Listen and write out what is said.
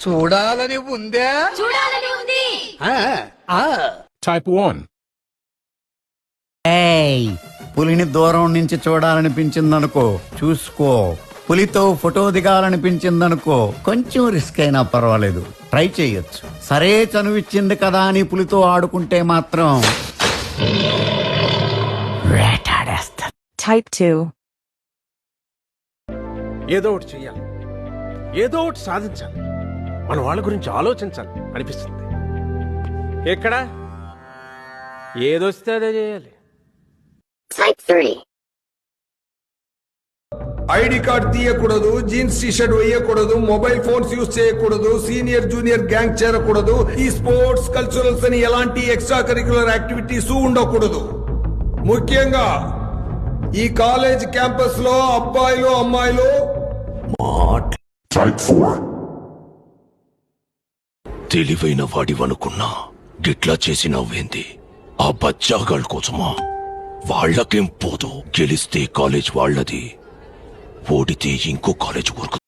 చూడాలని ఉందా? చూడాలని ఉంది. Type 1. ఏయ్, పులిని దూరం నుంచి చూడాలనిపించిందనుకో, చూసుకో. పులితో ఫోటో దిగాలనిపించిందనుకో, కొంచెం రిస్క్ అయినా పర్వాలేదు, ట్రై చేయొచ్చు. సరే చనువిచ్చింది కదా అని పులితో ఆడుకుంటే మాత్రం వేటాడేస్తా. Type 2. ఏదో ఒకటి చెయ్యాలి, ఏదో ఒకటి సాధించాలి, మన వాళ్ళ గురించి ఆలోచించాలి అనిపిస్తుంది. ఎక్కడ ఏదొస్తే అదే చేయాలి. Type 3. ఐడి కార్డ్ తీయకూడదు, జీన్స్ టీషర్ట్ వేయకూడదు, మొబైల్ ఫోన్స్ యూజ్ చేయకూడదు, సీనియర్ జూనియర్ గ్యాంగ్ చేరకూడదు, ఈ స్పోర్ట్స్ కల్చరల్స్ అని ఎలాంటి ఎక్స్ట్రా కరిక్యులర్ యాక్టివిటీస్ ఉండకూడదు. ముఖ్యంగా ఈ కాలేజ్ క్యాంపస్ లో అబ్బాయిలు అమ్మాయిలు తెలివైన వాడివనుకున్నా గిట్లా చేసినవ్వేంది? ఆ బచ్చాగాళ్ళ కోసమా? వాళ్ళకేం పోదు, గెలిస్తే కాలేజ్ వాళ్ళది, ఓడితే ఇంకో కాలేజ్ వరకు